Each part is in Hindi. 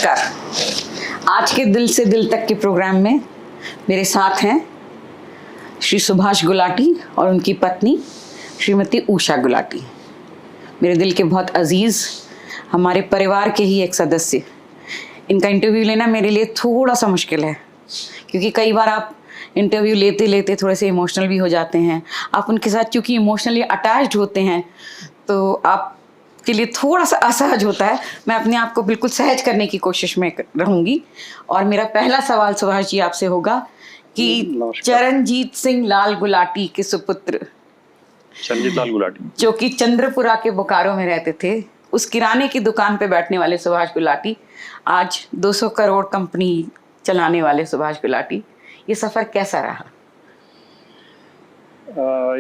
नमस्कार। आज के दिल से दिल तक के प्रोग्राम में मेरे साथ हैं श्री सुभाष गुलाटी और उनकी पत्नी श्रीमती उषा गुलाटी। मेरे दिल के बहुत अजीज, हमारे परिवार के ही एक सदस्य। इनका इंटरव्यू लेना मेरे लिए थोड़ा सा मुश्किल है, क्योंकि कई बार आप इंटरव्यू लेते लेते थोड़े से इमोशनल भी हो जाते हैं। आप उनके साथ क्योंकि इमोशनली अटैच्ड होते हैं तो आप के लिए थोड़ा सा असहज होता है। मैं अपने आप को बिल्कुल सहज करने की कोशिश में रहूंगी। और मेरा पहला सवाल सुभाष जी आपसे होगा कि चरणजीत सिंह लाल गुलाटी के सुपुत्र चरणजीत लाल गुलाटी, जो कि चंद्रपुरा के बोकारो में रहते थे, उस किराने की दुकान पे बैठने वाले सुभाष गुलाटी, आज 200 करोड़ कंपनी चलाने वाले सुभाष गुलाटी, ये सफर कैसा रहा?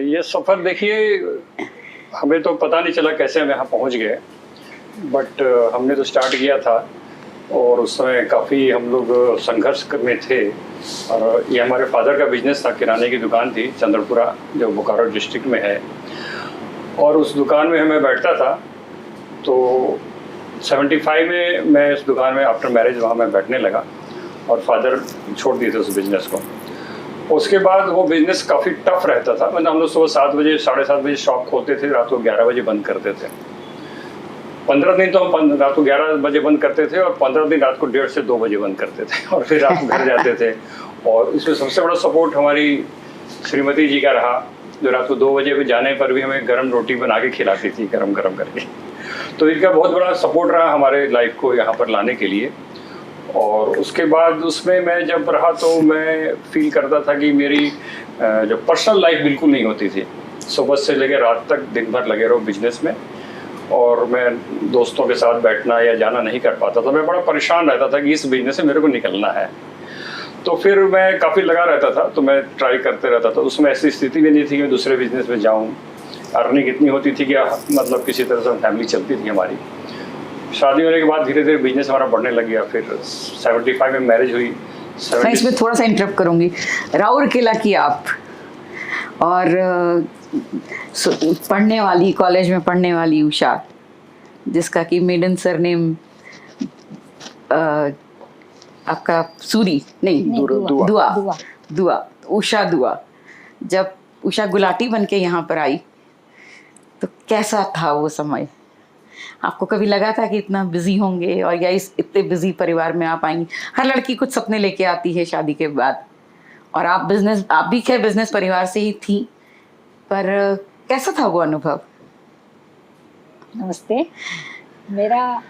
ये सफर देखिए, हमें तो पता नहीं चला कैसे हम यहाँ पहुँच गए, बट हमने तो स्टार्ट किया था और उस समय काफ़ी हम लोग संघर्ष में थे। और ये हमारे फादर का बिजनेस था, किराने की दुकान थी चंद्रपुरा, जो बोकारो डिस्ट्रिक्ट में है। और उस दुकान में मैं बैठता था। तो 75 में मैं इस दुकान में आफ्टर मैरिज वहाँ मैं बैठने लगा और फादर छोड़ दिए थे उस बिज़नेस को। उसके बाद वो बिज़नेस काफ़ी टफ रहता था। मतलब हम लोग सुबह 7 बजे 7:30 बजे शॉप खोलते थे, रात को 11 बजे बंद करते थे। 15 दिन तो हम रात को 11 बजे बंद करते थे और 15 दिन रात को 1:30 से 2 बजे बंद करते थे और फिर रात को घर जाते थे। और इसमें सबसे बड़ा सपोर्ट हमारी श्रीमती जी का रहा, जो रात को 2 बजे जाने पर भी हमें गर्म रोटी बना के खिलाती थी, गरम गरम करके। तो इनका बहुत बड़ा सपोर्ट रहा हमारे लाइफ को यहाँ पर लाने के लिए। और उसके बाद उसमें मैं जब रहा तो मैं फील करता था कि मेरी जो पर्सनल लाइफ बिल्कुल नहीं होती थी। सुबह से लेकर रात तक दिन भर लगे रहो बिजनेस में, और मैं दोस्तों के साथ बैठना या जाना नहीं कर पाता था। मैं बड़ा परेशान रहता था कि इस बिजनेस से मेरे को निकलना है। तो फिर मैं काफ़ी लगा रहता था, तो मैं ट्राई करते रहता था। उसमें ऐसी स्थिति भी नहीं थी कि मैं दूसरे बिजनेस में जाऊँ। अर्निंग इतनी होती थी कि मतलब किसी तरह से फैमिली चलती थी हमारी। शादी होने के बाद धीरे धीरे बिजनेस हमारा बढ़ने लग गया। फिर 75 में मैरिज हुई। मैं इसमें थोड़ा सा इंटरप्ट करूंगी। राउरकेला की आप और पढ़ने वाली, कॉलेज में पढ़ने वाली उषा, जिसका कि मेडन सरनेम आपका सूरी नहीं दुआ, उषा दुआ। जब उषा गुलाटी बन के यहाँ पर आई तो कैसा था वो समय? आपको कभी लगा था कि इतना बिजी होंगे और या इस इतने बिजी परिवार में आप आएंगी? हर लड़की कुछ सपने लेके आती है शादी के बाद, और आप भी खैर बिजनेस परिवार से ही थी, पर कैसा था वो अनुभव? नमस्ते। मेरा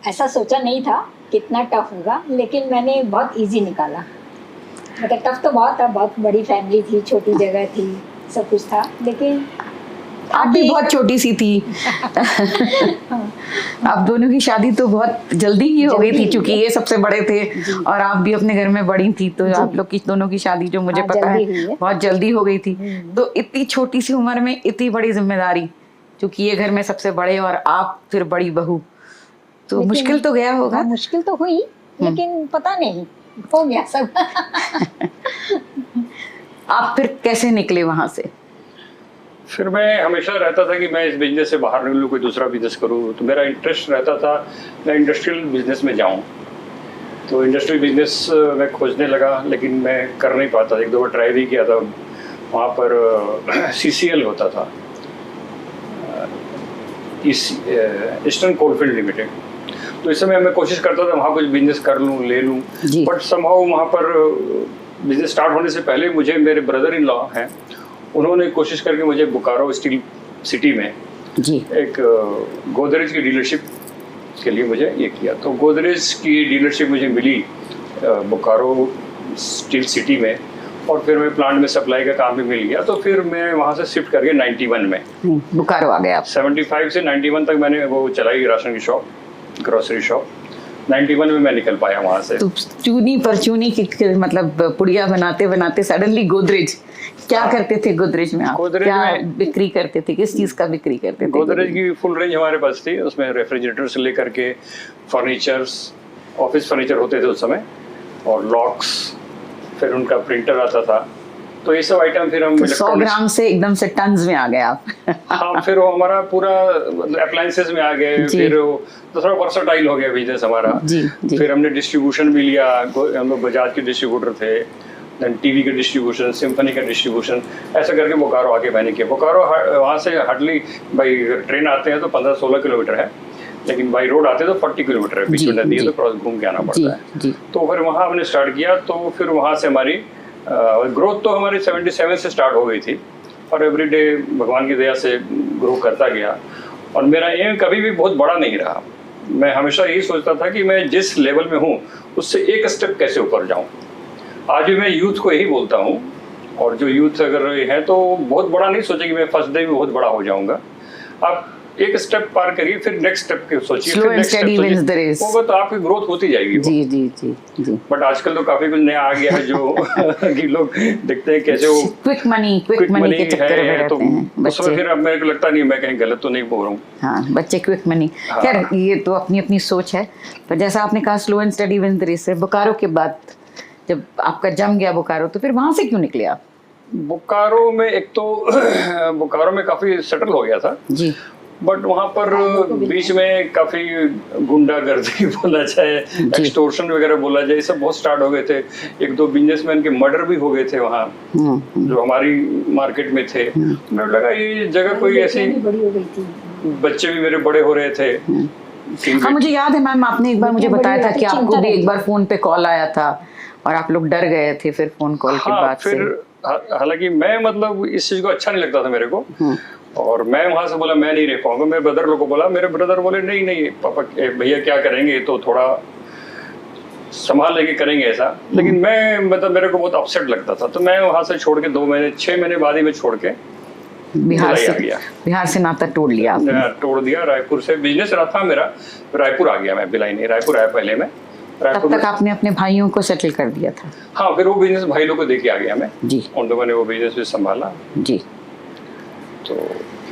ऐसा सोचा नहीं था कितना टफ होगा, लेकिन मैंने बहुत इजी निकाला। मतलब टफ तो बहुत था, बहुत बड़ी फैमिली थी, छोटी जगह थी, सब कुछ था, लेकिन आप भी बहुत छोटी सी थी। आप दोनों की शादी तो बहुत जल्दी ही हो गई थी, क्योंकि ये सबसे बड़े थे और आप भी अपने घर में बड़ी थी। तो आप लोग की दोनों की शादी, जो मुझे पता है, बहुत जल्दी हो गई थी। तो इतनी छोटी सी उम्र में इतनी बड़ी जिम्मेदारी, क्योंकि ये घर में सबसे बड़े और आप फिर बड़ी बहू, तो मुश्किल तो गया होगा। मुश्किल तो हुई, लेकिन पता नहीं, हो गया सब। आप फिर कैसे निकले वहां से? फिर मैं हमेशा रहता था कि मैं इस बिजनेस से बाहर निकलूँ, कोई दूसरा बिजनेस करूँ। तो मेरा इंटरेस्ट रहता था मैं इंडस्ट्रियल बिजनेस में जाऊँ। तो इंडस्ट्रियल बिजनेस मैं खोजने लगा, लेकिन मैं कर नहीं पाता। 1-2 बार ट्राई भी किया था। वहाँ पर CCL होता था, ईस्टर्न कोलफील्ड लिमिटेड। तो इस समय मैं कोशिश करता था वहाँ कुछ बिजनेस कर लूँ, ले लूँ, बट समहाउ वहाँ पर बिजनेस स्टार्ट होने से पहले मुझे मेरे ब्रदर इन लॉ हैं, उन्होंने कोशिश करके मुझे बोकारो स्टील सिटी में एक गोदरेज की डीलरशिप के लिए मुझे ये किया। तो गोदरेज की डीलरशिप मुझे मिली बोकारो स्टील सिटी में, और फिर मैं प्लांट में सप्लाई का काम भी मिल गया। तो फिर मैं वहाँ से शिफ्ट करके 91 में बोकारो आ गया। 75 से 91 तक मैंने वो चलाई राशन की शॉप, ग्रोसरी शॉप। 91 में मैं निकल पाया वहाँ से। तो चूनी पर चूनी की मतलब पुड़िया बनाते बनाते सडनली गोदरेज, क्या करते थे गोदरेज में आप? क्या बिक्री करते थे, किस चीज का बिक्री करते थे? गोदरेज की फुल रेंज हमारे पास थी। उसमें रेफ्रिजरेटर से लेकर के फर्नीचर्स, ऑफिस फर्नीचर होते थे उस समय, और लॉक्स, फिर उनका प्रिंटर आता था, तो ये सब आइटम फिर हम तो 100 ग्राम से एकदम से टन्स में आ गए आप। हाँ, फिर वो हमारा पूरा अप्लायंसेस में आ गए, जी। फिर वो थोड़ा वर्सटाइल हो गया बिजनेस हमारा। जी, जी। फिर हमने डिस्ट्रीब्यूशन भी लिया, हम लोग बजाज के डिस्ट्रीब्यूटर थे, देन टीवी का डिस्ट्रीब्यूशन, सिम्फनी का डिस्ट्रीब्यूशन, ऐसा करके बोकारो आके मैंने किया। बोकारो वहाँ से हार्डली बाई ट्रेन आते हैं तो 15-16 किलोमीटर है, लेकिन बाई रोड आते हैं तो 40 किलोमीटर है, बीच में नदी है तो क्रॉस घूम के आना जी, पड़ता है। जी। तो फिर वहाँ हमने स्टार्ट किया, तो फिर वहाँ से हमारी ग्रोथ तो हमारी 77 से स्टार्ट हो गई थी, और एवरीडे भगवान की दया से ग्रो करता गया। और मेरा एम कभी भी बहुत बड़ा नहीं रहा। मैं हमेशा यही सोचता था कि मैं जिस लेवल में हूँ उससे एक स्टेप कैसे ऊपर जाऊँ। आज भी मैं यूथ को यही बोलता हूँ, और जो यूथ अगर है तो बहुत बड़ा नहीं सोचे कि मैं फर्स्ट डे में बहुत बड़ा हो जाऊंगा। आप एक स्टेप पार करिए, फिर नेक्स्ट स्टेप के सोचिए, Slow and steady wins the race। होगा तो आपकी ग्रोथ होती जाएगी। जी जी जी जी। बट आजकल तो काफी कुछ नया आ गया है जो कि लोग देखते हैं कैसे वो क्विक मनी के चक्कर में रहते हैं उसमें बच्चे। फिर अब मेरे को लगता नहीं मैं कहीं गलत तो नहीं बोल रहा हूँ। हाँ, बच्चे क्विक मनी। हाँ। खैर ये तो अपनी अपनी सोच है, पर जैसा आपने कहा slow and steady wins the race है। बोकारो के बाद जब आपका जम गया बोकारो, तो फिर वहां से क्यों निकले आप? बोकारो में एक तो बोकारो में काफी सेटल हो गया था जी। बट वहाँ पर बीच में काफी गुंडागर्दी बोला जाए, एक्सटोर्शन वगैरह बोला जाए, ये सब बहुत स्टार्ट हो गए थे। एक दो बिजनेसमैन के मर्डर भी हो गए थे वहाँ, जो हमारी मार्केट में थे। मुझे लगा ये जगह कोई ऐसी, बड़ी हो गई थी, बच्चे भी मेरे बड़े हो रहे थे। हाँ, मुझे याद है मैम, आपने एक बार मुझे बताया था कि आपको भी एक बार फोन पे कॉल आया था और आप लोग डर गए थे फिर फोन कॉल के बाद से। हालांकि मैं मतलब इस चीज को अच्छा नहीं लगता था मेरे को, और मैं वहां से बोला मैं नहीं रह पाऊंगा। मेरे ब्रदर लोग को बोला, मेरे ब्रदर बोले नहीं नहीं पापा, भैया क्या करेंगे, तो थोड़ा संभाल लेके करेंगे ऐसा। लेकिन मैं मतलब मेरे को बहुत अपसेट लगता था, तो मैं वहां से छोड़ के 6 महीने बाद ही मैं छोड़ के बिहार से नाता तोड़ लिया आपने। तोड़ दिया। रायपुर से बिजनेस रहा था मेरा, रायपुर आ गया मैं, भिलाई नहीं, रायपुर आया पहले मैं। तब तक आपने अपने भाइयों को सेटल कर दिया था? हाँ, फिर वो बिजनेस भाई लोग को देके आ गया मैं जी। उन लोगों ने वो बिजनेस भी संभाला जी। तो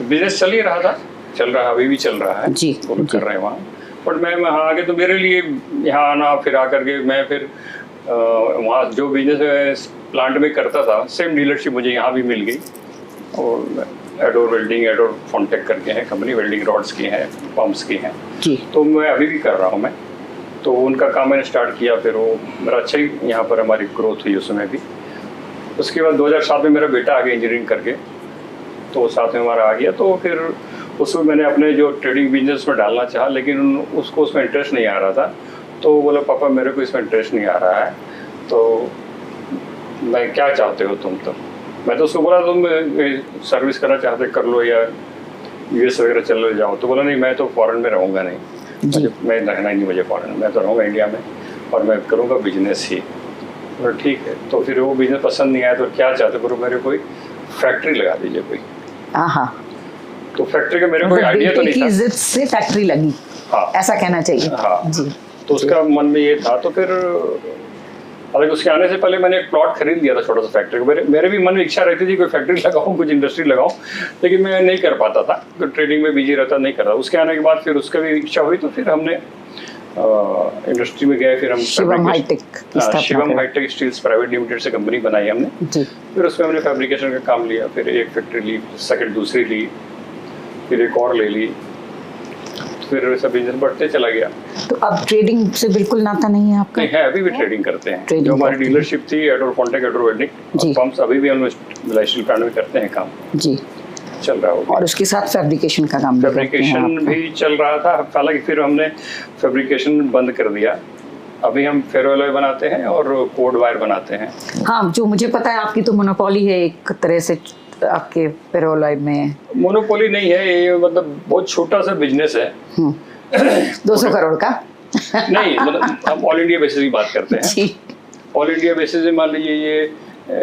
बिजनेस चल ही रहा था, चल रहा, अभी भी चल रहा है जी, वो कर रहे हैं वहाँ। बट मैं वहाँ आगे तो मेरे लिए यहाँ आना, फिर आकर के मैं फिर वहाँ जो बिजनेस प्लांट में करता था सेम डीलरशिप मुझे यहाँ भी मिल गई। और एडोर वेल्डिंग, एडोर फॉन्टेक करके हैं कंपनी, वेल्डिंग रॉड्स की हैं, पंप्स की हैं जी। तो मैं अभी भी कर रहा हूँ मैं, तो उनका काम मैंने स्टार्ट किया। फिर वो मेरा अच्छा ही यहाँ पर हमारी ग्रोथ हुई उसमें भी। उसके बाद 2007 में मेरा बेटा आ गया इंजीनियरिंग करके, तो साथ में हमारा आ गया। तो फिर उसमें मैंने अपने जो ट्रेडिंग बिजनेस में डालना चाहा, लेकिन उसको उसमें इंटरेस्ट नहीं आ रहा था। तो वो बोला पापा मेरे को इसमें इंटरेस्ट नहीं आ रहा है, तो मैं क्या चाहते हो तुम? तो मैं तो उसको बोला तुम सर्विस करना चाहते कर लो या यूएस वगैरह चले जाओ। तो बोला नहीं मैं तो फॉरेन में रहूँगा नहीं, मैं रहना ही नहीं मुझे फॉरेन, मैं तो रहूँगा इंडिया में और मैं करूँगा बिजनेस ही। तो ठीक है। तो फिर वो बिजनेस पसंद नहीं आया, तो क्या चाहते करो, मेरे कोई फैक्ट्री लगा दीजिए कोई। तो फैक्ट्री का मेरे कोई आइडिया तो नहीं था। इज्जत से फैक्ट्री लगी, हाँ ऐसा कहना चाहिए। हाँ जी। तो उसका मन में ये था। तो फिर हालांकि उसके आने से पहले मैंने एक प्लॉट खरीद लिया था छोटा सा फैक्ट्री का। मेरे भी मन में इच्छा रहती थी कोई फैक्ट्री लगाऊं, कुछ इंडस्ट्री लगाऊं, लेकिन मैं नहीं कर पाता था, तो ट्रेडिंग में बिजी रहता, नहीं कर रहा। उसके आने के बाद फिर उसका भी इच्छा हुई, तो फिर हमने इंडस्ट्री में गए। फिर हम Shivam Hitech Steels Private Limited से कंपनी बनाई हमने जी। फिर उसमें हमने फैब्रिकेशन का काम लिया, फिर एक फैक्ट्री ली, सेकंड दूसरी ली, फिर एक और ले ली, फिर वैसा बिजनेस बढ़ते चला गया। तो अब ट्रेडिंग से बिल्कुल नाता नहीं है आपका? नहीं है, अभी भी ट्रेडिंग करते हैं। जो हमारी डीलरशिप थी एडोर फॉन्टेक, एडोर वेल्डिंग पंप्स, अभी भी हम भिलाई स्टील प्लांट में करते हैं काम जी, चल रहा होगा। और उसके साथ फैब्रिकेशन का काम, फैब्रिकेशन भी चल रहा था। हालांकि फिर हमने फैब्रिकेशन बंद कर दिया। अभी हम फेरो एलॉय बनाते हैं और कोड वायर बनाते हैं। हाँ, जो मुझे पता है आपकी तो मोनोपोली है एक तरह से आपके फेरो एलॉय में। मोनोपोली नहीं है ये, मतलब बहुत छोटा सा बिजनेस है। 200 करोड़ का नहीं, मतलब हम ऑल इंडिया बेसिस की बात करते हैं। ऑल इंडिया बेसिस में मान लीजिए ये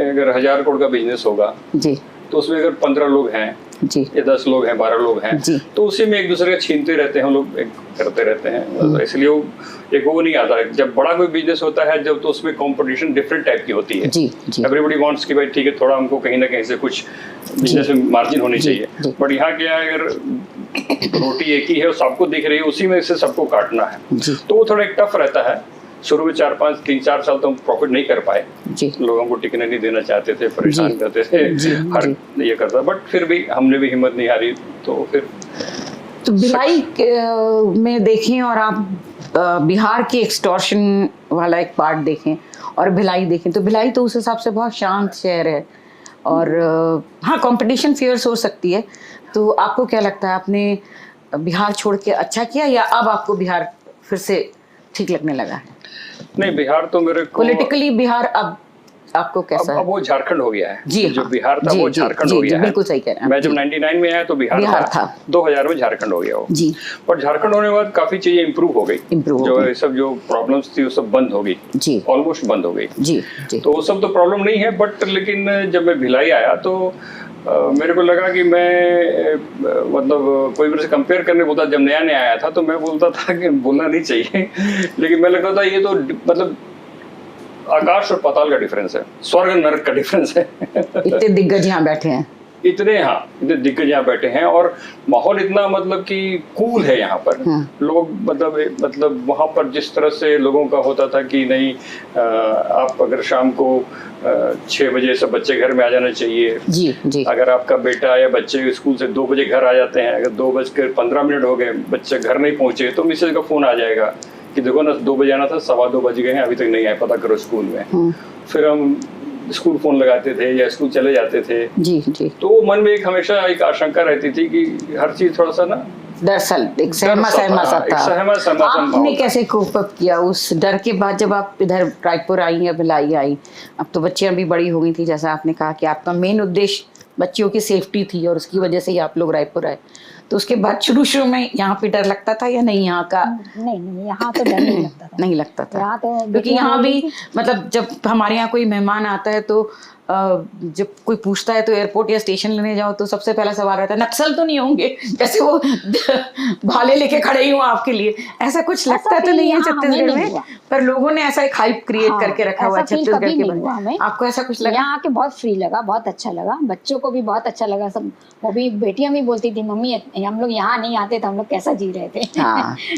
अगर 1000 करोड़ का बिजनेस होगा जी, तो उसमें अगर 15 लोग हैं जी, या 10 लोग हैं, 12 लोग हैं जी, तो उसी में एक दूसरे का छीनते रहते हैं हम लोग, करते रहते हैं। इसलिए वो एक वो नहीं आता है। जब बड़ा कोई बिजनेस होता है जब, तो उसमें कंपटीशन डिफरेंट टाइप की होती है जी, एवरीबॉडी वांट्स कि भाई ठीक है थोड़ा हमको कहीं ना कहीं से कुछ बिजनेस में मार्जिन होनी चाहिए। बट यहाँ क्या है, अगर रोटी एक ही है, सबको दिख रही है, उसी में से सबको काटना है, तो वो थोड़ा एक टफ रहता है। शुरू में 3-4 साल तो हम प्रॉफिट नहीं कर पाए, जी लोगों को टिकने नहीं देना चाहते थे, परेशान करते थे, हर ये करता, बट फिर भी हमने भी हिम्मत नहीं हारी। तो फिर तो भिलाई में देखें और आप बिहार की एक्सटॉर्शन वाला एक पार्ट देखें और भिलाई देखें, तो भिलाई तो उस हिसाब से बहुत शांत शहर है और हाँ कंपटीशन फियर्स हो सकती है। तो आपको क्या लगता है, आपने बिहार छोड़ के अच्छा किया या अब आपको बिहार फिर से ठीक लगने लगा है? नहीं, बिहार तो मेरे को पॉलिटिकली बिहार अब आपको कैसा है? अब वो झारखंड हो गया है। जी जो हाँ, बिहार था वो झारखंड हो गया है। बिल्कुल सही कह रहे हैं। मैं जब 99 में आया तो बिहार था, 2000 में झारखंड हो गया वो। जी। और झारखंड होने के बाद काफी चीजें इम्प्रूव हो गई, जो ये सब जो प्रॉब्लम्स थी वो सब बंद हो गई, जी ऑलमोस्ट बंद हो गई। जी जी। तो वो सब तो प्रॉब्लम नहीं है, बट लेकिन जब मैं भिलाई आया तो मेरे को लगा कि मैं मतलब कोई मेरे से कंपेयर करने बोलता, जब नया नया आया था तो मैं बोलता था कि बोलना नहीं चाहिए लेकिन मैं लगता था ये तो मतलब आकाश और पाताल का डिफरेंस है, स्वर्ग नरक का डिफरेंस है इतने दिग्गज यहाँ बैठे हैं, इतने दिग्गज यहाँ बैठे हैं और माहौल इतना मतलब कि कूल है यहाँ पर। लोग मतलब वहाँ पर जिस तरह से लोगों का होता था कि नहीं आप अगर शाम को 6 बजे सब बच्चे घर में आ जाना चाहिए। जी जी। अगर आपका बेटा या बच्चे स्कूल से 2 बजे घर आ जाते हैं, अगर 2:15 हो गए बच्चे घर नहीं पहुंचे तो मिसेज का फोन आ जाएगा कि देखो ना 2 बजे आना था, 2:15 बज गए हैं अभी तक नहीं आए, पता करो स्कूल में। फिर हम स्कूल फोन लगाते थे या स्कूल चले जाते थे। जी जी। तो मन में एक हमेशा एक आशंका रहती थी कि हर चीज थोड़ा सा ना दरअसल एक सहमा था। आपने कैसे कोप अप किया उस डर के बाद जब आप इधर रायपुर आई या भिलाई आई? अब तो बच्चियां भी बड़ी हो गई थी, जैसा आपने कहा कि आपका मेन उद्देश्य बच्चियों की सेफ्टी थी और उसकी वजह से ही आप लोग रायपुर आए। तो उसके बाद शुरू में यहाँ पे डर लगता था या नहीं? यहाँ का नहीं, यहाँ तो डर नहीं लगता था। नहीं लगता था यहाँ तो क्योंकि यहाँ भी मतलब जब हमारे यहाँ कोई मेहमान आता है तो जब कोई पूछता है तो एयरपोर्ट या स्टेशन लेने जाओ तो सबसे पहला सवाल रहता है नक्सल तो नहीं होंगे, जैसे वो भाले लेके खड़े ही हो आपके लिए। ऐसा कुछ लगता तो नहीं है छत्तीसगढ़ में, पर लोगों ने ऐसा एक हाइप क्रिएट करके रखा हुआ है छत्तीसगढ़ के बारे में। आपको ऐसा कुछ लगा? यहाँ आके बहुत फ्री लगा, बहुत अच्छा लगा, बच्चों को भी बहुत अच्छा लगा। सब वो भी बेटियां भी बोलती थी मम्मी हम लोग यहाँ नहीं आते तो हम लोग कैसा जी रहे थे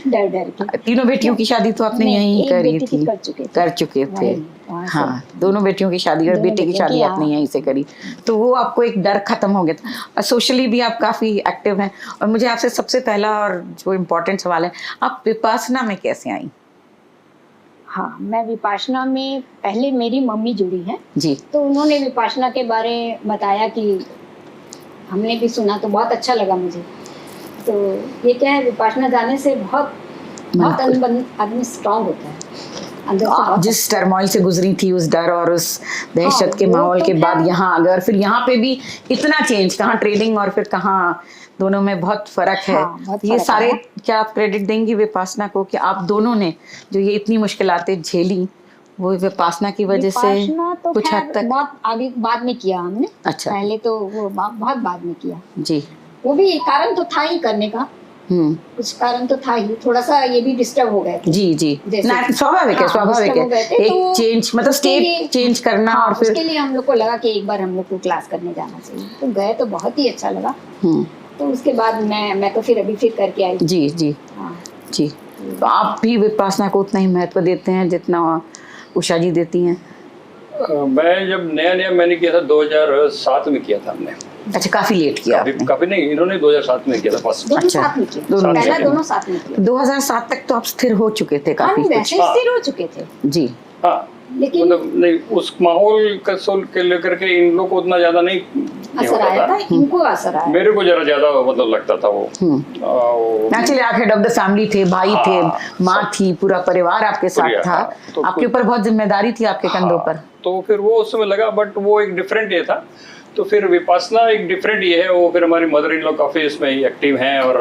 डर डर के। तीनों बेटियों की शादी तो आपने यहीं करी थी? कर चुके थे। हाँ, दोनों बेटियों की शादी और बेटे की शादी आपने यहीं से करी, तो वो आपको एक डर खत्म हो गया था। सोशली भी आप काफी एक्टिव हैं। और मुझे आपसे सबसे पहला और जो इम्पोर्टेंट सवाल है, आप विपासना में कैसे आई? हाँ, मैं विपासना में पहले मेरी मम्मी जुड़ी है जी, तो उन्होंने विपासना के बारे बताया कि हमने भी सुना तो बहुत अच्छा लगा मुझे। तो ये क्या है, विपासना जाने से बहुत आदमी स्ट्रांग होता है अंदर से। आप जिस टर्मोइल से गुजरी थी, उस डर और उस दहशत के माहौल के बाद यहाँ आ गए और फिर यहाँ पे भी इतना चेंज, कहाँ ट्रेडिंग और फिर कहाँ, दोनों में बहुत फर्क है। ये सारे क्या आप क्रेडिट देंगी विपासना को कि आप दोनों ने जो ये इतनी मुश्किलातें झेली वो विपासना की वजह से तो कुछ हद तक? बहुत आगे बाद में किया हमने। अच्छा। पहले तो वो बहुत बाद में किया जी। वो भी कारण तो था ही करने का, कुछ कारण तो था ही, थोड़ा सा ये भी डिस्टर्ब हो गए थे। जी जी, स्वाभाविक है, स्वाभाविक है। एक चेंज मतलब स्टेट चेंज करना। और फिर उसके लिए हम लोग को लगा कि एक बार हम लोग को क्लास करने जाना चाहिए, तो गए तो बहुत ही अच्छा लगा। तो उसके बाद मैं तो फिर करके आई। जी जी जी। तो आप भी विपासना को उतना ही महत्व देते हैं जितना उषा जी देती हैं? मैं जब नया मैंने किया था 2007 में किया था हमने। अच्छा, काफी लेट किया आपने। काफी नहीं, इन्होंने 2007 में किया था फर्स्ट। दोनों साथ में किया। दोनों साथ में किया। 2007 तक तो आप स्थिर हो चुके थे काफी कुछ। स्थिर हो चुके थे जी। हाँ, लेकिन मतलब नहीं, उस माहौल के लेकर के इन लोग को उतना ज्यादा नहीं असर आया था। इनको असर आया, मेरे को जरा ज्यादा मतलब लगता था वो। एक्चुअली आप हेड ऑफ द फैमिली थे, भाई थे, माँ थी, पूरा परिवार आपके साथ था, तो आपके ऊपर बहुत जिम्मेदारी थी आपके कंधों पर। तो फिर वो उस समय लगा, बट वो एक डिफरेंट ये था। तो फिर विपासना एक डिफरेंट ये है। वो फिर हमारी मदर इन लॉ काफी इसमें एक्टिव हैं और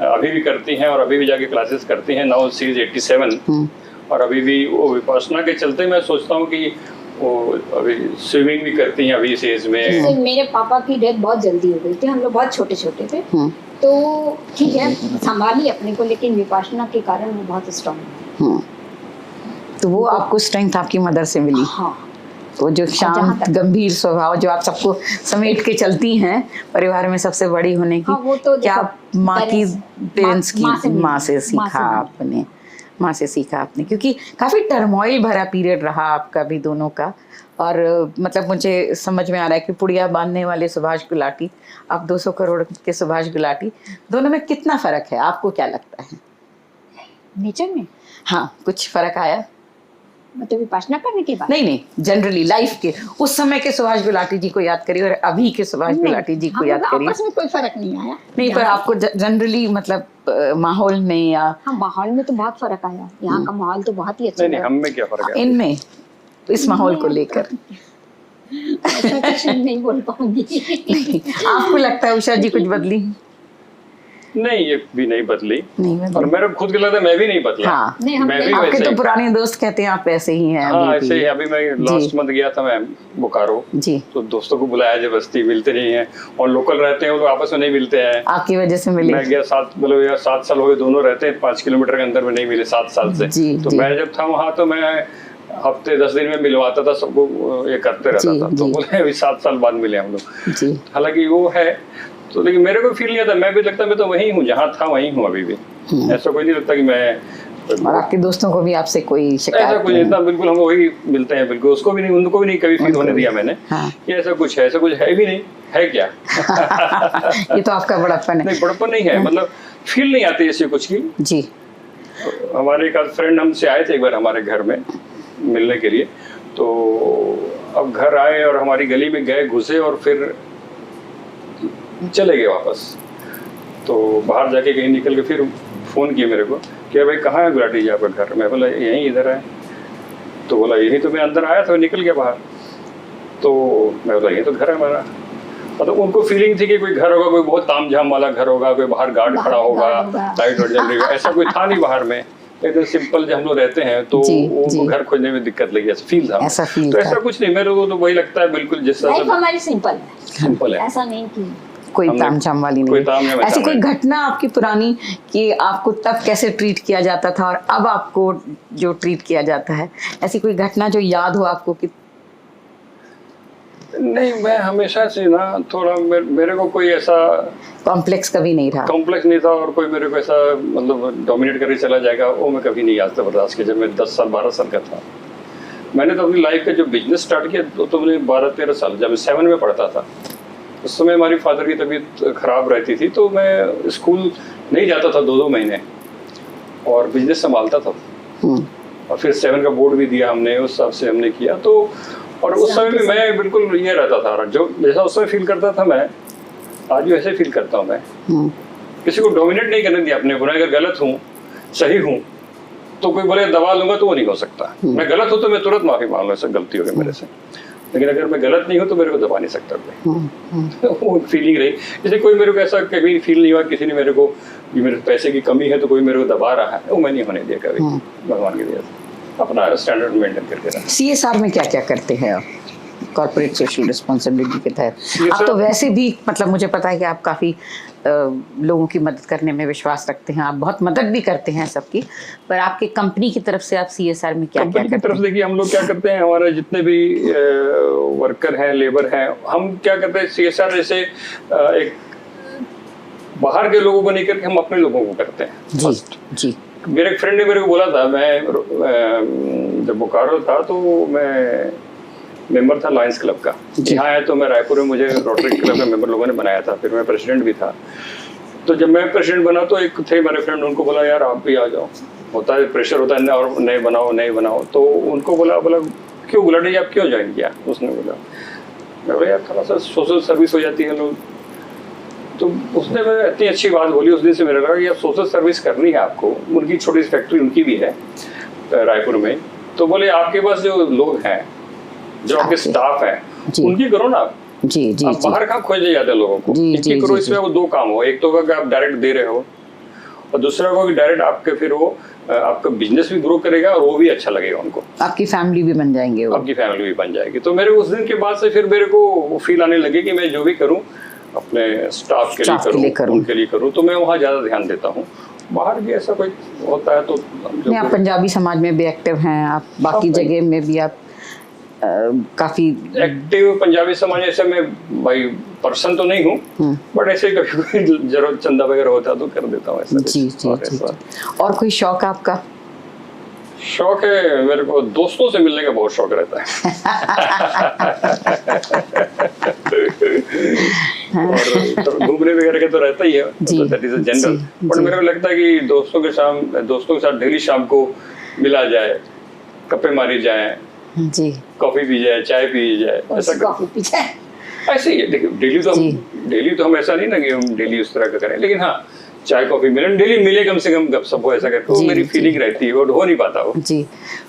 अभी भी करती हैं और अभी भी जाके क्लासेस करती हैं। नाउ सी इज 87 और अभी भी वो विपासना के चलते मैं सोचता हूँ कि वो अभी स्विमिंग भी करती हैं अभी इस एज में। मेरे पापा की डेथ बहुत जल्दी हो गई थी, हम लोग बहुत छोटे छोटे थे, तो ठीक है संभाली अपने को, लेकिन विपासना के कारण वो बहुत स्ट्रांग है। तो वो आपको स्ट्रेंथ आपकी मदर से मिली। हाँ। वो जो शांत गंभीर स्वभाव जो आप सबको समेट के चलती हैं परिवार में सबसे बड़ी होने की। हाँ, वो तो क्या माँ की पेरेंट्स की माँ से सीखा आपने? माँ से सीखा आपने, क्योंकि काफी टर्मोइल भरा पीरियड रहा आपका भी दोनों का। और मतलब मुझे समझ में आ रहा है कि पुड़िया बांधने वाले सुभाष गुलाटी, आप 200 करोड़ के सुभाष गुलाटी, दोनों में कितना फर्क है, आपको क्या लगता है? नेचर में हाँ, कुछ फर्क आया? मतलब विपासना करने के बाद नहीं, जनरली लाइफ के, उस समय के सुभाष गुलाटी जी को याद करिए और अभी के सुभाष गुलाटी जी को याद करिए। आपस में कोई फर्क नहीं आया। नहीं, पर आपको जनरली मतलब माहौल में या? हाँ, माहौल में तो बहुत फर्क आया। यहाँ का माहौल तो बहुत ही अच्छा नहीं, हम में क्या फर्क है? इनमें, इस माहौल को लेकर ऐसा कुछ नहीं बोल पाऊंगी। आपको लगता है उषा जी कुछ बदली? नहीं, ये भी नहीं बदली। नहीं बदली। और मेरे खुद को लगता है मैं भी नहीं बदला। हाँ, नहीं, हम मैं भी आपके वैसे तो ही। पुराने दोस्त कहते हैं आप वैसे ही हैं। हाँ, अभी ऐसे ही। भी। अभी मैं लास्ट मंथ गया था मैं बोकारो, जी, तो दोस्तों को बुलाया जबरदस्ती, मिलते नहीं है और लोकल रहते हैं वो लोग आपस में नहीं मिलते हैं। आपकी वजह से मिले। मैं गया 7 साल हो गए, दोनों रहते हैं 5 किलोमीटर के अंदर में, नहीं मिले 7 साल से। जी, तो जी। मैं जब था वहाँ तो मैं हफ्ते 10 दिन में मिलवाता था सबको, ये करते रहता जी, था। तो जी। बोले अभी 7 साल बाद मिले हम लोग। जी, हालांकि वो है तो, लेकिन मेरे को फील नहीं आता, मैं भी लगता मैं तो वही हूँ जहाँ था वही हूँ अभी भी। ऐसा कोई नहीं लगता कि मैं, और आपके दोस्तों को भी आपसे कोई ऐसा शिकायत कुछ नहीं? इतना बिल्कुल हम वही मिलते हैं बिल्कुल, उसको भी नहीं, उनको भी नहीं कभी फील होने दिया मैंने हाँ। कि ऐसा कुछ है भी नहीं, है क्या? ये तो आपका बड़प्पन है। नहीं, बड़प्पन नहीं है, मतलब फील नहीं आती ऐसी कुछ की। जी, हमारे एक फ्रेंड हमसे आए थे एक बार हमारे घर में मिलने के लिए, तो अब घर आए और हमारी गली में गए, घुसे और फिर चले गए वापस। तो बाहर जाके कहीं निकल के फिर फोन किए मेरे को कि भाई कहाँ है गुलाटी जी आपका घर? मैं बोला यहीं इधर है। तो बोला यही तो मैं अंदर आया था, निकल गया बाहर। तो मैं बोला ये तो घर है हमारा। मतलब उनको फीलिंग थी कि कोई घर होगा, कोई बहुत तामझाम वाला घर होगा, कोई बाहर गार्ड खड़ा होगा, लाइट वाइट जल रही होगा, ऐसा कोई था नहीं बाहर में। एकदम सिंपल जो हम लोग रहते हैं, तो उनको घर खोजने में दिक्कत लगी, ऐसा फील था। ऐसा फील तो था। ऐसा कुछ नहीं, मेरे को तो वही लगता है बिल्कुल जिस तरह लाइफ से हमारी सिंपल सिंपल है। ऐसा नहीं कि कोई हमने- तामझाम वाली कोई नहीं। तामझाम ऐसी ऐसा कोई नहीं। घटना आपकी पुरानी कि आपको तब कैसे ट्रीट किया जाता था और अब आपको जो ट्रीट किया जाता है, ऐसी कोई घटना जो याद हो आपको कि? नहीं, मैं हमेशा से ना थोड़ा मेरे को कोई ऐसा कॉम्प्लेक्स कभी नहीं रहा? कॉम्प्लेक्स नहीं था और कोई मेरे को ऐसा मतलब डोमिनेट करके चला जाएगा, वो मैं कभी नहीं आज तक बर्दाश्त किया। जब मैं 10 साल 12 साल का था, मैंने तो अपनी लाइफ का जो बिजनेस स्टार्ट किया तो मैंने 12-13 साल, जब मैं 7 में पढ़ता था, उस समय हमारी फादर की तबीयत खराब रहती थी, तो मैं स्कूल नहीं जाता था 2-2 महीने और बिजनेस संभालता था। और फिर 7 का बोर्ड भी दिया हमने, उस हिसाब से हमने किया। तो और उस समय भी मैं बिल्कुल ये रहता था, जो जैसा उस समय फील करता था मैं आज भी वैसे फील करता हूँ। मैं किसी को डोमिनेट नहीं करने दिया अपने को। अगर गलत हूँ, सही हूँ, तो कोई बोले दबा लूंगा तो वो नहीं हो सकता। मैं गलत हूँ तो मैं तुरंत माफी मांग लूँ, ऐसा गलती हो गई मेरे से। लेकिन अगर मैं गलत नहीं हूँ तो मेरे को दबा नहीं सकता कोई। वो फीलिंग रही, जैसे कोई मेरे को ऐसा कभी फील नहीं हुआ किसी ने मेरे को कि मेरे पैसे की कमी है तो कोई मेरे को दबा रहा है, वो मैं नहीं होने दिया कभी, भगवान की दया से। अपना स्टैंडर्ड मेंटेन करके रहा। CSR में क्या क्या करते हैं आप, कॉर्पोरेट सोशल रिस्पॉन्सिबिलिटी के तहत? CSR आप तो वैसे भी मतलब मुझे पता है कि आप काफ़ी लोगों की मदद करने में विश्वास रखते हैं, आप बहुत मदद भी करते हैं सबकी, पर आपके कंपनी की तरफ से आप CSR में क्या क्या कंपनी की करते तरफ हैं? देखिए हम लोग क्या करते हैं, हमारे जितने भी वर्कर हैं, लेबर हैं, हम क्या करते हैं CSR जैसे एक बाहर के लोगों को नहीं करके हम अपने लोगों को करते हैं। जी जी, मेरे एक फ्रेंड ने मेरे को बोला था, मैं जब बोकारो था तो मैं मेंबर था लायंस क्लब का। यहाँ आया तो मैं रायपुर में, मुझे रोटरी क्लब का मेंबर लोगों ने बनाया था, फिर मैं प्रेसिडेंट भी था। तो जब मैं प्रेसिडेंट बना तो एक थे मेरे फ्रेंड, उनको बोला यार आप भी आ जाओ, होता है प्रेशर होता है और नए बनाओ। तो उनको बोला क्यों गुलाटी आप क्यों ज्वाइन किया? उसने बोला, मैं बोला यार थोड़ा सा सोशल सर्विस हो जाती है लोग। तो उसने मैं इतनी अच्छी बात बोली, उस दिन से मेरे लगा कि यार सोशल सर्विस करनी है आपको। उनकी छोटी सी फैक्ट्री उनकी भी है रायपुर में, तो बोले आपके पास जो लोग हैं, जो आपके स्टाफ है, उनकी करो ना। जी जी आप बाहर कहाँ खोजने जाते लोगों को, इनकी करो। इसमें वो 2 काम हो, एक तो कि आप डायरेक्ट दे रहे हो और दूसरा को कि डायरेक्ट आपके फिर वो आपका बिजनेस भी ग्रो करेगा और वो भी अच्छा लगेगा उनको, आपकी फैमिली भी बन जाएंगे वो। आपकी फैमिली भी बन जाएगी। तो मेरे उस दिन के बाद से फिर मेरे को वो फील आने लगे कि मैं जो भी करूँ अपने स्टाफ के लिए करूँ, उनके लिए करूँ, तो मैं वहाँ ज़्यादा ध्यान देता हूँ। बाहर भी ऐसा कोई होता है तो नहीं, आप पंजाबी समाज में भी एक्टिव हैं, आप बाकी जगह में भी आप काफी एक्टिव। पंजाबी समाज ऐसे में भाई पर्सन तो नहीं हूँ, बट ऐसे कभी कोई जरूरत चंदा वगैरह होता है तो कर देता हूँ ऐसा। जी जी जी। और कोई शौक आपका? शौक है मेरे को, दोस्तों से मिलने का बहुत शौक रहता है। और तो घूमने वगैरह का तो रहता ही है, तो that is a general. But मेरे को लगता है कि दोस्तों के साथ डेली शाम को मिला जाए, गप्पे मारी जाए जी, कॉफी पी जाए, चाय पी जाए, ऐसा कॉफी पी जाए, ऐसे ही है। देखिए डेली तो हम ऐसा नहीं ना कि हम डेली उस तरह का करें, लेकिन हाँ चाय कॉफी मिले, डेली मिले कम से कम, गपशप हो, ऐसा करके वो मेरी फीलिंग रहती है, वो हो नहीं पाता वो। जी।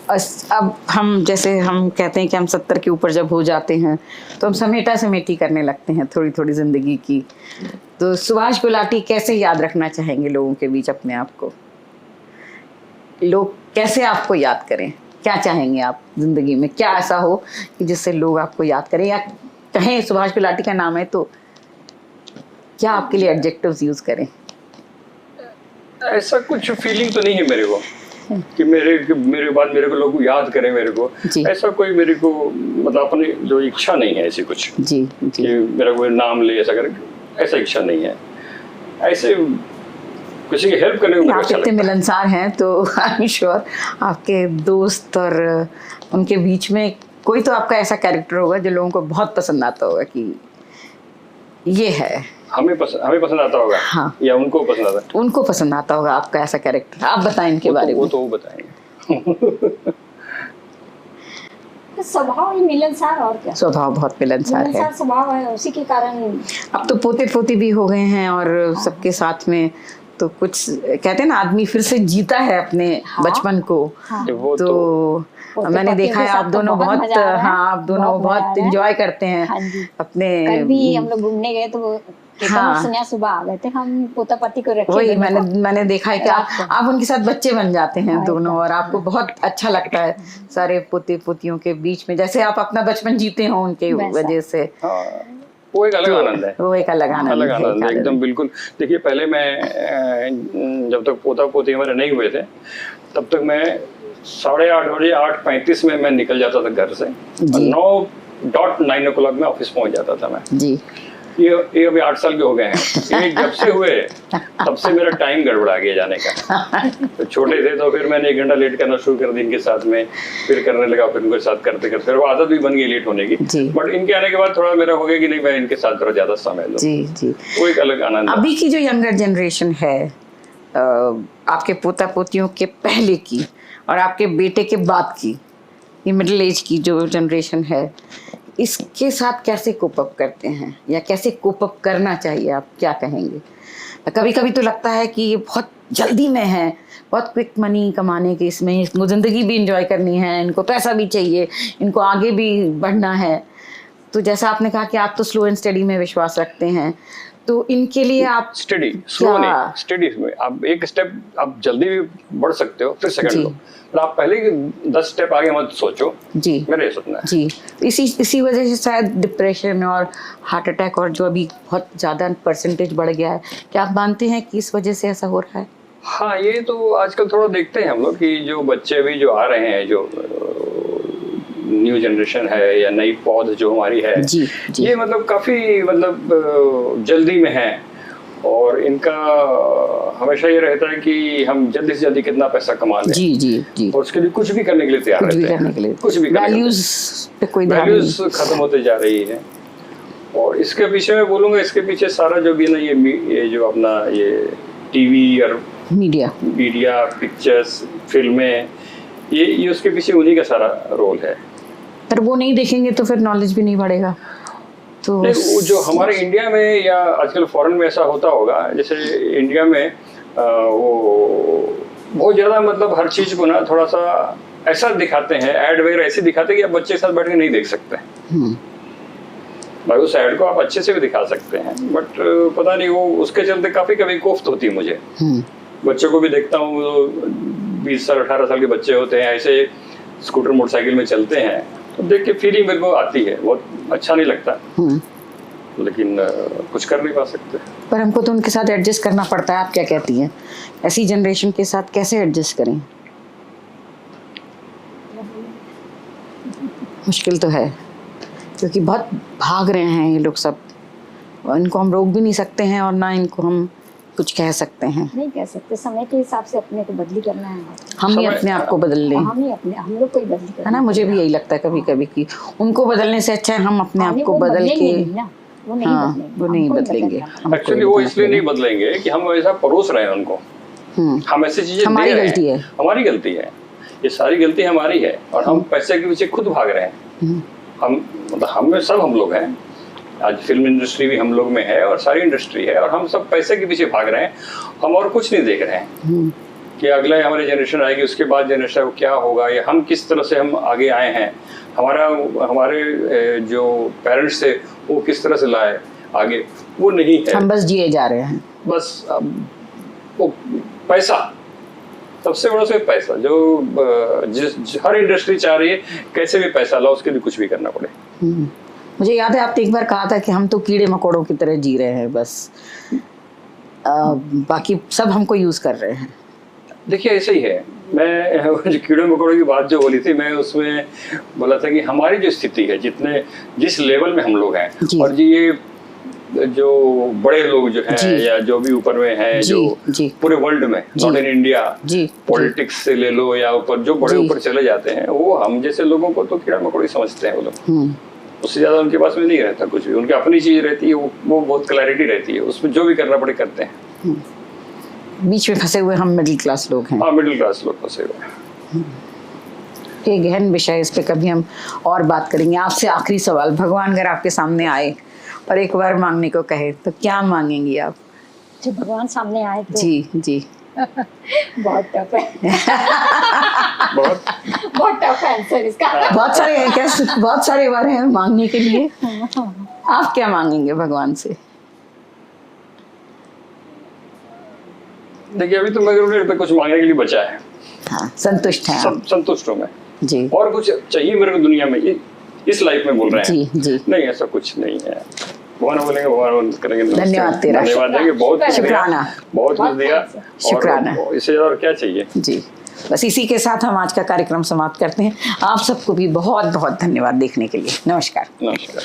अब हम जैसे हम कहते हैं कि हम 70 के ऊपर जब हो जाते हैं तो हम समेटी करने लगते हैं थोड़ी थोड़ी जिंदगी की। तो सुभाष गुलाटी कैसे याद रखना चाहेंगे लोगों के बीच अपने आप को? लोग कैसे आपको याद करें? क्या चाहेंगे आप जिंदगी में? क्या ऐसा हो कि जिससे लोग आपको याद करें, या कहें सुभाष गुलाटी का नाम है तो क्या आपके लिए एडजेक्टिव्स यूज करें? ऐसा कुछ फीलिंग तो नहीं है मेरे को कि मेरे बाद मेरे को लोग याद करें मेरे को। ऐसा कोई मेरे को मतलब अपनी जो इच्छा नहीं है ऐसी कुछ जी जी, कि मेरा कोई नाम ले, ऐसा करे, ऐसा इच्छा नहीं है। ऐसे किसी की हेल्प करने को आप अच्छा इतने लगता है। मिलनसार हैं तो आई एम श्योर आपके दोस्त और उनके बीच में कोई तो आपका ऐसा कैरेक्टर होगा जो लोगों को बहुत पसंद आता होगा कि ये है। हमें पसंद आता होगा। हाँ, या उनको पसंद आता है? उनको पसंद आता होगा आपका ऐसा कैरेक्टर। आप बताएं इनके बारे में। वो तो वो बताएंगे। स्वभाव ही मिलनसार, और क्या। स्वभाव बहुत मिलनसार है, स्वभाव है, उसी के कारण। अब तो पोते पोती भी हो गए हैं और सबके साथ में, तो कुछ कहते हैं ना आदमी फिर से जीता है अपने बचपन को। वो तो मैंने देखा है आप दोनों बहुत, हाँ आप दोनों बहुत एंजॉय करते हैं अपने। कल भी हम लोग घूमने गए तो हाँ, सुबह आ गए थे हम, पोता पति को रखे। वही मैंने देखा है कि आप उनके साथ बच्चे बन जाते हैं दोनों, और आपको बहुत अच्छा लगता है सारे पोते पोतियों के बीच में, जैसे आप अपना बचपन जीते हो उनके वजह से। वो एक अलग आनंद है, वो एक अलग आनंद है एकदम बिल्कुल। देखिए पहले मैं जब तक पोता पोती हमारे नहीं हुए थे तब तक मैं 8:30 बजे 8:35 में मैं निकल जाता था घर से, 9 o'clock में ऑफिस पहुंच जाता था मैं जी। ये अभी 8 साल के हो गए हैं। ये जब से हुए तब से मेरा टाइम गड़बड़ा गया जाने का। तो छोटे थे तो फिर मैंने 1 घंटा लेट करना शुरू कर दिया इनके साथ में, फिर करने लगा, फिर उनके साथ करते करते फिर वो आदत भी बन गई लेट होने की। बट इनके आने के बाद थोड़ा मेरा हो गया कि नहीं मैं इनके साथ थोड़ा ज्यादा समय दूं। जी जी, वो एक अलग आनंद। अभी की जो यंगर जनरेशन है, आपके पोता पोतियों के पहले की और आपके बेटे के बाद की, ये मिडिल एज की जो जनरेशन है, इसके साथ कैसे कोप अप करते हैं या कैसे कोप अप करना चाहिए? आप क्या कहेंगे? कभी कभी तो लगता है कि ये बहुत जल्दी में है, बहुत क्विक मनी कमाने के इसमें, इनको ज़िंदगी भी इंजॉय करनी है, इनको पैसा भी चाहिए, इनको आगे भी बढ़ना है। तो जैसा आपने कहा कि आप तो स्लो एंड स्टडी में विश्वास रखते हैं, तो इनके लिए आप स्टडी स्लो नहीं, स्टडी में आप एक स्टेप आप जल्दी भी बढ़ सकते हो, फिर सेकंड लो, आप पहले 10 स्टेप आगे मत सोचो जी। मेरा ये सोचना है जी। इसी वजह से शायद डिप्रेशन और हार्ट अटैक और जो अभी बहुत ज़्यादा परसेंटेज बढ़ गया है, क्या आप मानते हैं कि इस वजह से ऐसा हो रहा है? हाँ, ये तो आजकल थोड़ा देखते हैं हम लोग कि जो बच्चे अभी जो आ रहे हैं, जो न्यू जनरेशन है या नई पौध जो हमारी है जी, जी। ये मतलब काफ़ी मतलब जल्दी में है, और इनका हमेशा ये रहता है कि हम जल्दी से जल्दी कितना पैसा कमा लें जी जी जी, और उसके लिए कुछ भी करने के लिए तैयार रहते हैं, कुछ भी वैल्यूज पे कोई वैल्यूज खत्म होते जा रही है। और इसके पीछे मैं बोलूँगा, इसके पीछे सारा जो भी ना ये जो अपना ये टीवी और मीडिया पिक्चर्स फिल्में, ये उसके पीछे उन्हीं का सारा रोल है। पर वो नहीं देखेंगे तो फिर नॉलेज भी नहीं बढ़ेगा। तो वो जो हमारे इंडिया में या आजकल फॉरेन में ऐसा होता होगा, जैसे इंडिया में वो बहुत ज़्यादा मतलब हर चीज़ को ना थोड़ा सा ऐसा दिखाते हैं, ऐड वगैरह ऐसे दिखाते हैं कि आप बच्चे के साथ बैठ के नहीं देख सकते। भाई उस ऐड को आप अच्छे से भी दिखा सकते हैं, बट पता नहीं वो उसके चलते काफ़ी कभी कोफ्त होती है मुझे। बच्चों को भी देखता हूँ, 20 साल 18 साल के बच्चे होते हैं, ऐसे स्कूटर मोटरसाइकिल में चलते हैं, तो देख के फीलिंग मेरे को आती है, बहुत अच्छा नहीं लगता, लेकिन कुछ कर नहीं पा सकते। पर हमको तो उनके साथ एडजस्ट करना पड़ता है। आप क्या कहती हैं, ऐसी जनरेशन के साथ कैसे एडजस्ट करें? मुश्किल तो है, क्योंकि बहुत भाग रहे हैं ये लोग सब, इनको हम रोक भी नहीं सकते हैं और ना इनको हम कुछ कह सकते हैं? नहीं कह सकते, समय के हिसाब से अपने को बदली करना है, हम ही समय- अपने आप को बदल लें, हम ही अपने हम लोग को ही बदली करना है ना? मुझे भी यही लगता है कभी कभी कि उनको बदलने से अच्छा है हम अपने आप नहीं, को वो बदल बदलेंगे के, नहीं ना, वो नहीं हाँ बदलेंगे, वो नहीं हमको ही बदलेंगे। बदलना पड़ेगा। हमको एक्चुअली ही वो बदलना इसलिए नहीं पड़ेगा। बदलेंगे कि हम ऐसा परोस रहे हैं उनको, हम ऐसी चीजें हमारी दे रहे गलती हैं। है। हमारी गलती है, ये सारी गलती हमारी है और हम पैसे के पीछे खुद भाग रहे हैं। हम मतलब हम में सब हम लोग हैं, आज फिल्म इंडस्ट्री भी हम लोग में है और सारी इंडस्ट्री है, और हम सब पैसे के पीछे भाग रहे हैं। हम और कुछ नहीं देख रहे हैं कि अगले हमारी जनरेशन आएगी, उसके बाद जनरेशन क्या होगा, या हम किस तरह से हम आगे आए हैं, हमारे जो पेरेंट्स थे वो किस तरह से लाए आगे, वो नहीं है। हम बस जिए जा रहे हैं। बस वो पैसा, सबसे बड़ा से पैसा, जो हर इंडस्ट्री चाह रही है कैसे भी पैसा लाओ, उसके लिए कुछ भी करना पड़े। मुझे याद है आपने एक बार कहा था कि हम तो कीड़े मकोड़ों की तरह जी रहे हैं बस, बाकी सब हमको यूज कर रहे हैं। देखिए ऐसे ही है, मैं जो कीड़े मकोड़ों की बात जो बोली थी, मैं उसमें बोला था कि हमारी जो स्थिति है, जिस लेवल में हम लोग हैं, जी। और जी ये जो बड़े लोग जो हैं जी। या जो भी ऊपर में हैं, जी, जो जी। पूरे वर्ल्ड में, जी। नॉट इन इंडिया, जी, पॉलिटिक्स से ले लो या ऊपर जो बड़े जी। ऊपर चले जाते हैं, वो हम जैसे लोगों को तो कीड़ा मकोड़ी समझते हैं वो लोग। उससे ज्यादा उनके पास में नहीं रहता कुछ भी, उनकी अपनी चीज रहती है, वो बहुत क्लैरिटी रहती है, उसमें जो भी करना पड़े करते हैं। बीच में फंसे हुए हम मिडिल क्लास लोग हैं। हाँ, मिडिल क्लास लोग फंसे हुए हैं। ये गहन विषय, इस पे कभी हम और बात करेंगे। आपसे आखिरी सवाल, भगवान अगर आपके सामने आए और एक बार मांगने को कहे तो क्या मांगेंगी आप? जब भगवान सामने आए तो जी जी। बहुत टफ है। बहुत बहुत टफ आंसर इसका। बहुत सारे हैं, कैसे बहुत सारे बार हैं मांगने के लिए। आप क्या मांगेंगे भगवान से? देखिए अभी तो मेरे पे कुछ मांगने के लिए बचा है। हाँ, संतुष्ट हैं आप? संतुष्ट हूँ मैं। जी और कुछ चाहिए मेरे को दुनिया में, इस लाइफ में बोल रहे हैं? जी जी। नहीं, ऐसा कुछ नहीं है। भगवान बोलेंगे, भगवान करेंगे। नमस्ते। धन्यवाद तेरा। धन्यवाद देंगे, बहुत कुछ दिया, शुक्राना। बहुत कुछ दिया। शुक्राना। और इससे ज्यादा और क्या चाहिए? जी, बस इसी के साथ हम आज का कार्यक्रम समाप्त करते हैं। आप सबको भी बहुत बहुत धन्यवाद देखने के लिए। नमस्कार। नमस्कार।